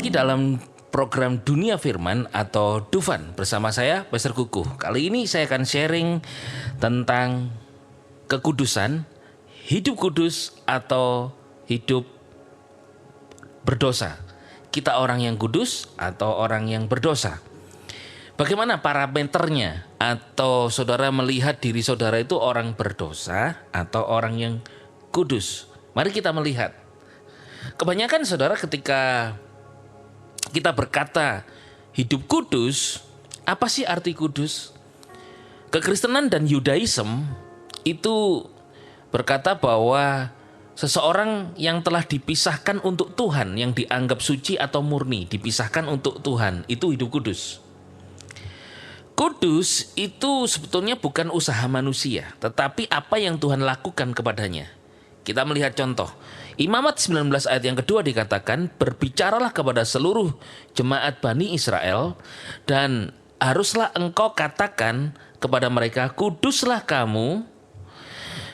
lagi dalam program Dunia Firman atau Dufan bersama saya Pastor Kukuh. Kali ini saya akan sharing tentang kekudusan, hidup kudus atau hidup berdosa. Kita orang yang kudus atau orang yang berdosa. Bagaimana parameternya? Atau saudara melihat diri saudara itu orang berdosa atau orang yang kudus? Mari kita melihat. Kebanyakan saudara ketika kita berkata hidup kudus, apa sih arti kudus? Kekristenan dan Yudaism itu berkata bahwa seseorang yang telah dipisahkan untuk Tuhan, yang dianggap suci atau murni, dipisahkan untuk Tuhan, itu hidup kudus. Kudus itu sebetulnya bukan usaha manusia, tetapi apa yang Tuhan lakukan kepadanya. Kita melihat contoh. Imamat 19 ayat yang kedua dikatakan, berbicaralah kepada seluruh jemaat Bani Israel dan haruslah engkau katakan kepada mereka, kuduslah kamu,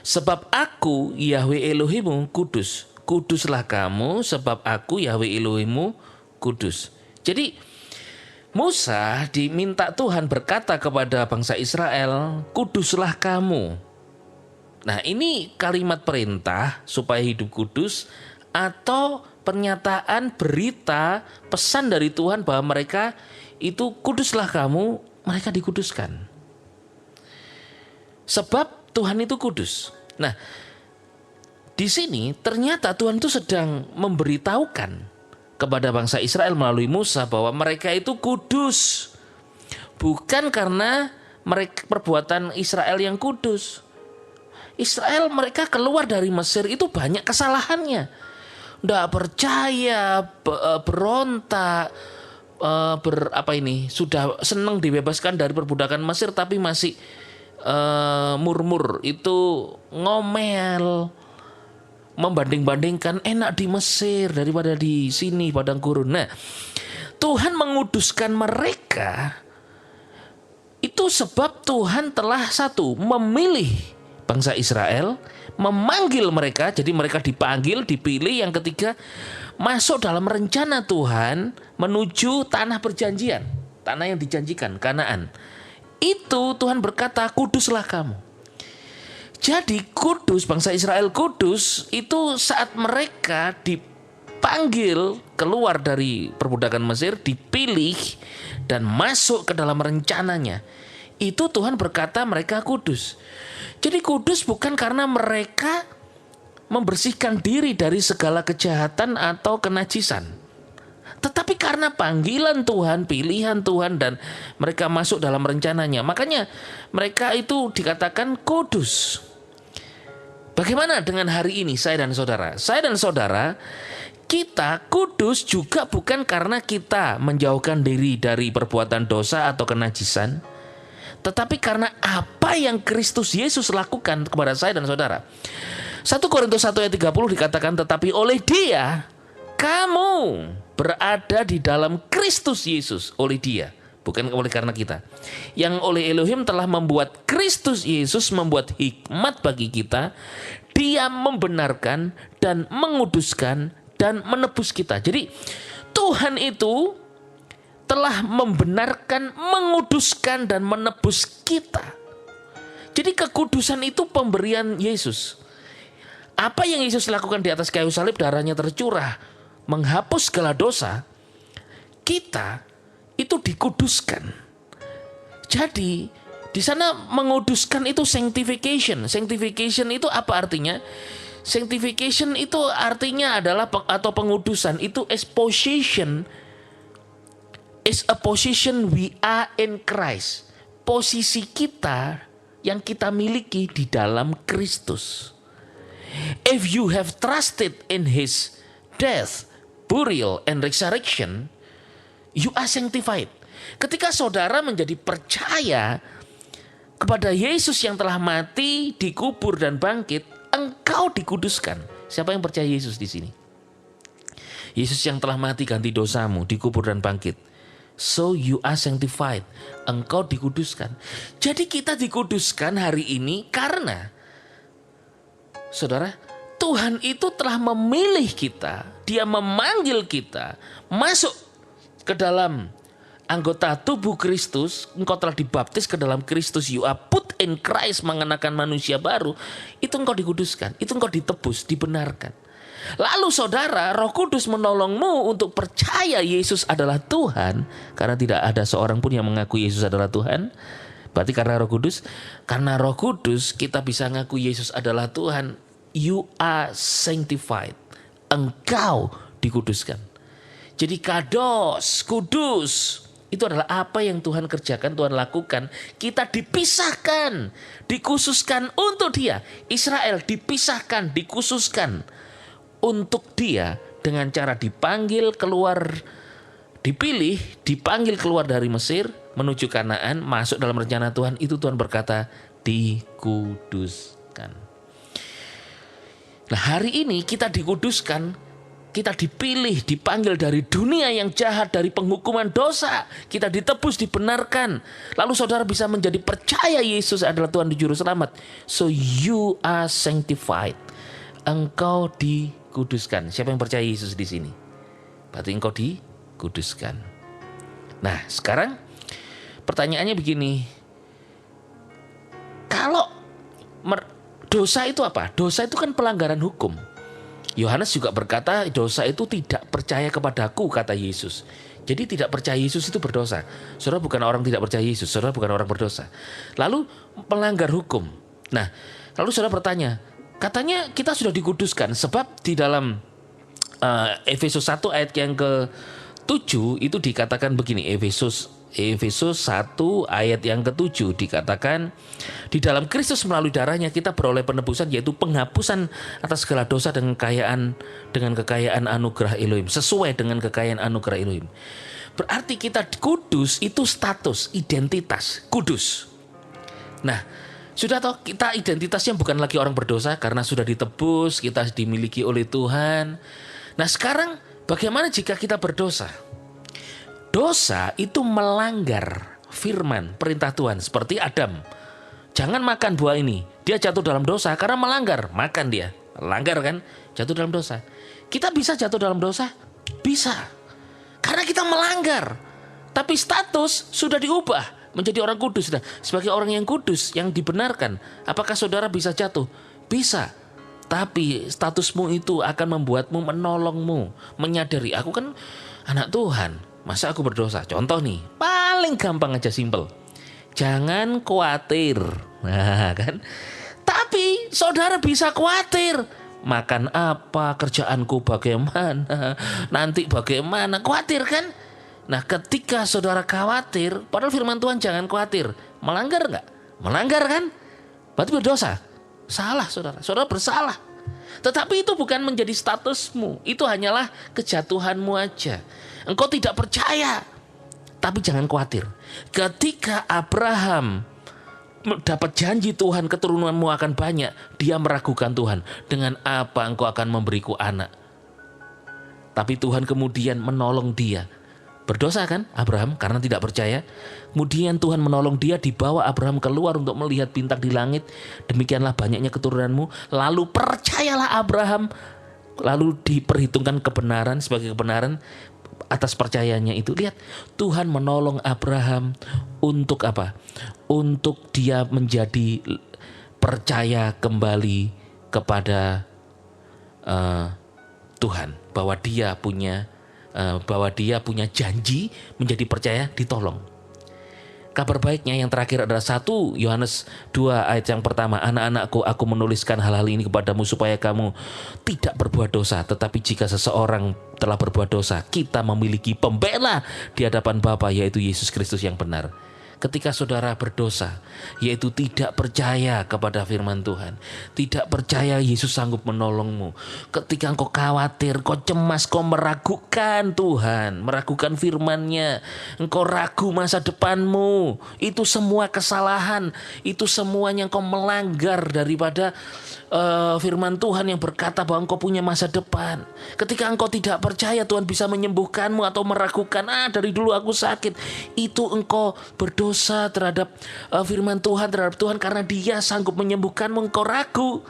sebab aku Yahweh Elohimmu kudus. Kuduslah kamu, sebab aku Yahweh Elohimmu kudus. Jadi Musa diminta Tuhan berkata kepada bangsa Israel, kuduslah kamu. Nah, ini kalimat perintah supaya hidup kudus atau pernyataan berita pesan dari Tuhan bahwa mereka itu kuduslah kamu, mereka dikuduskan. Sebab Tuhan itu kudus. Nah, di sini ternyata Tuhan itu sedang memberitahukan kepada bangsa Israel melalui Musa bahwa mereka itu kudus. Bukan karena mereka perbuatan Israel yang kudus. Israel mereka keluar dari Mesir itu banyak kesalahannya. Tidak percaya, berontak, sudah senang dibebaskan dari perbudakan Mesir tapi masih murmur, itu ngomel, membanding-bandingkan enak di Mesir daripada di sini padang gurun. Nah, Tuhan menguduskan mereka itu sebab Tuhan telah satu memilih bangsa Israel, memanggil mereka, jadi mereka dipanggil, dipilih. Yang ketiga, masuk dalam rencana Tuhan menuju tanah perjanjian, tanah yang dijanjikan, Kanaan. Itu Tuhan berkata, kuduslah kamu. Jadi kudus, bangsa Israel kudus itu saat mereka dipanggil keluar dari perbudakan Mesir, dipilih dan masuk ke dalam rencananya. Itu Tuhan berkata mereka kudus. Jadi kudus bukan karena mereka membersihkan diri dari segala kejahatan atau kenajisan, tetapi karena panggilan Tuhan, pilihan Tuhan, dan mereka masuk dalam rencananya. Makanya mereka itu dikatakan kudus. Bagaimana dengan hari ini saya dan saudara? Saya dan saudara, kita kudus juga bukan karena kita menjauhkan diri dari perbuatan dosa atau kenajisan, tetapi karena apa yang Kristus Yesus lakukan kepada saya dan saudara. 1 Korintus 1 ayat 30 dikatakan, tetapi oleh Dia kamu berada di dalam Kristus Yesus. Oleh Dia, bukan oleh karena kita. Yang oleh Elohim telah membuat Kristus Yesus, membuat hikmat bagi kita. Dia membenarkan dan menguduskan dan menebus kita. Jadi Tuhan itu telah membenarkan, menguduskan, dan menebus kita. Jadi kekudusan itu pemberian Yesus. Apa yang Yesus lakukan di atas kayu salib, darahnya tercurah, menghapus segala dosa, kita itu dikuduskan. Jadi di sana menguduskan itu sanctification. Sanctification itu apa artinya? Sanctification itu artinya adalah atau pengudusan itu exposition. Is a position we are in Christ. Posisi kita yang kita miliki di dalam Kristus. If you have trusted in His death, burial, and resurrection, you are sanctified. Ketika saudara menjadi percaya kepada Yesus yang telah mati, dikubur, dan bangkit, engkau dikuduskan. Siapa yang percaya Yesus di sini? Yesus yang telah mati ganti dosamu, dikubur dan bangkit. So you are sanctified. Engkau dikuduskan. Jadi kita dikuduskan hari ini karena, saudara, Tuhan itu telah memilih kita. Dia memanggil kita masuk ke dalam anggota tubuh Kristus, engkau telah dibaptis ke dalam Kristus, you are put in Christ, mengenakan manusia baru, itu engkau dikuduskan, itu engkau ditebus, dibenarkan. Lalu saudara, Roh Kudus menolongmu untuk percaya Yesus adalah Tuhan, karena tidak ada seorang pun yang mengaku Yesus adalah Tuhan. Berarti karena Roh Kudus kita bisa ngaku Yesus adalah Tuhan. You are sanctified, engkau dikuduskan. Jadi kados, kudus, itu adalah apa yang Tuhan kerjakan, Tuhan lakukan. Kita dipisahkan, dikhususkan untuk Dia. Israel dipisahkan, dikhususkan untuk Dia dengan cara dipanggil keluar, dipilih, dipanggil keluar dari Mesir menuju Kanaan, masuk dalam rencana Tuhan. Itu Tuhan berkata dikuduskan. Nah, hari ini kita dikuduskan, kita dipilih, dipanggil dari dunia yang jahat, dari penghukuman dosa. Kita ditebus, dibenarkan. Lalu saudara bisa menjadi percaya Yesus adalah Tuhan dan Juru Selamat. So you are sanctified. Engkau dikuduskan. Siapa yang percaya Yesus di sini? Berarti engkau dikuduskan. Nah, sekarang pertanyaannya begini. Kalau dosa itu apa? Dosa itu kan pelanggaran hukum. Yohanes juga berkata dosa itu tidak percaya kepadaku, kata Yesus. Jadi tidak percaya Yesus itu berdosa. Saudara bukan orang tidak percaya Yesus, saudara bukan orang berdosa. Lalu melanggar hukum. Nah, lalu saudara bertanya, katanya kita sudah dikuduskan sebab di dalam Efesus 1 ayat yang ke-7 itu dikatakan begini. Efesus 1 ayat yang ke-7 dikatakan, di dalam Kristus melalui darahnya kita beroleh penebusan, yaitu penghapusan atas segala dosa dengan kekayaan anugerah Elohim, sesuai dengan kekayaan anugerah Elohim. Berarti kita kudus itu status, identitas, kudus. Nah, sudah tahu kita identitasnya bukan lagi orang berdosa karena sudah ditebus, kita dimiliki oleh Tuhan. Nah, sekarang bagaimana jika kita berdosa? Dosa itu melanggar firman, perintah Tuhan. Seperti Adam, jangan makan buah ini. Dia jatuh dalam dosa karena melanggar. Makan dia, langgar kan, jatuh dalam dosa. Kita bisa jatuh dalam dosa? Bisa, karena kita melanggar. Tapi status sudah diubah menjadi orang kudus. Nah, sebagai orang yang kudus, yang dibenarkan, apakah saudara bisa jatuh? Bisa. Tapi statusmu itu akan membuatmu, menolongmu, menyadari, aku kan anak Tuhan. Masa aku berdosa? Contoh nih, paling gampang aja, simple. Jangan khawatir. Nah, kan? Tapi saudara bisa khawatir. Makan apa? Kerjaanku bagaimana? Nanti bagaimana? Khawatir kan? Nah, ketika saudara khawatir, padahal firman Tuhan jangan khawatir. Melanggar nggak? Melanggar kan? Berarti berdosa. Salah saudara. Saudara bersalah. Tetapi itu bukan menjadi statusmu. Itu hanyalah kejatuhanmu aja. Engkau tidak percaya. Tapi jangan khawatir. Ketika Abraham dapat janji Tuhan keturunanmu akan banyak, dia meragukan Tuhan. Dengan apa engkau akan memberiku anak? Tapi Tuhan kemudian menolong dia. Berdosa kan Abraham karena tidak percaya. Kemudian Tuhan menolong dia, dibawa Abraham keluar untuk melihat bintang di langit. Demikianlah banyaknya keturunanmu. Lalu percayalah Abraham. Lalu diperhitungkan kebenaran sebagai kebenaran atas percayanya itu. Lihat, Tuhan menolong Abraham untuk apa? Untuk dia menjadi percaya kembali kepada Tuhan, bahwa dia punya janji, menjadi percaya, ditolong. Kabar baiknya yang terakhir adalah 1 Yohanes 2 ayat yang pertama. Anak-anakku, aku menuliskan hal-hal ini kepadamu supaya kamu tidak berbuat dosa. Tetapi jika seseorang telah berbuat dosa, kita memiliki pembela di hadapan Bapa, yaitu Yesus Kristus yang benar. Ketika saudara berdosa, yaitu tidak percaya kepada firman Tuhan, tidak percaya Yesus sanggup menolongmu, ketika engkau khawatir, kau cemas, kau meragukan Tuhan, meragukan firman-Nya, engkau ragu masa depanmu, itu semua kesalahan, itu semuanya engkau melanggar daripada firman Tuhan yang berkata bahwa engkau punya masa depan. Ketika engkau tidak percaya Tuhan bisa menyembuhkanmu atau meragukan, dari dulu aku sakit, itu engkau berdosa terhadap firman Tuhan, terhadap Tuhan, karena Dia sanggup menyembuhkanmu, engkau ragu.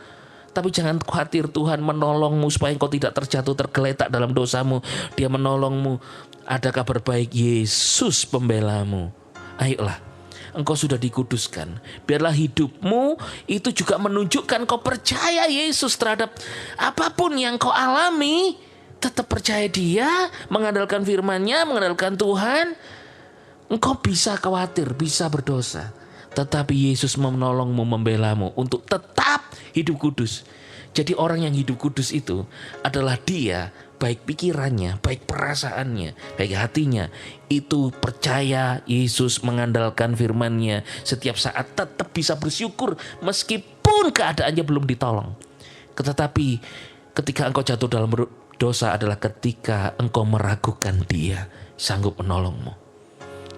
Tapi jangan khawatir, Tuhan menolongmu supaya engkau tidak terjatuh, tergeletak dalam dosamu. Dia menolongmu Ada kabar baik, Yesus pembelamu. Ayolah, engkau sudah dikuduskan. Biarlah hidupmu itu juga menunjukkan kau percaya Yesus terhadap apapun yang kau alami. Tetap percaya Dia, mengandalkan firman-Nya, mengandalkan Tuhan. Engkau bisa khawatir, bisa berdosa. Tetapi Yesus menolongmu, membelamu untuk tetap hidup kudus. Jadi orang yang hidup kudus itu adalah dia, baik pikirannya, baik perasaannya, baik hatinya, itu percaya Yesus, mengandalkan firman-Nya, setiap saat tetap bisa bersyukur meskipun keadaannya belum ditolong. Tetapi ketika engkau jatuh dalam dosa adalah ketika engkau meragukan Dia sanggup menolongmu.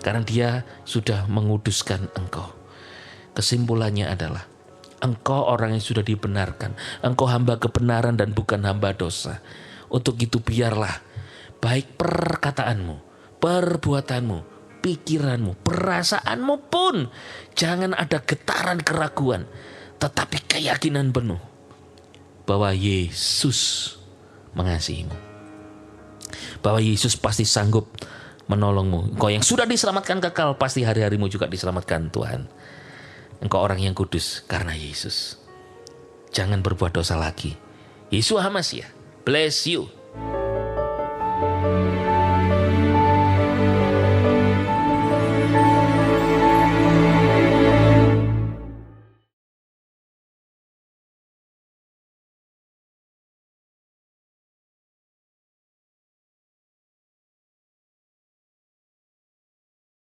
Karena Dia sudah menguduskan engkau. Kesimpulannya adalah engkau orang yang sudah dibenarkan. Engkau hamba kebenaran dan bukan hamba dosa. Untuk itu biarlah baik perkataanmu, perbuatanmu, pikiranmu, perasaanmu pun jangan ada getaran keraguan. Tetapi keyakinan penuh bahwa Yesus mengasihimu. Bahwa Yesus pasti sanggup menolongmu. Engkau yang sudah diselamatkan kekal, pasti hari-harimu juga diselamatkan Tuhan. Engkau orang yang kudus karena Yesus. Jangan berbuat dosa lagi. Yesus Hamasiah. Bless you.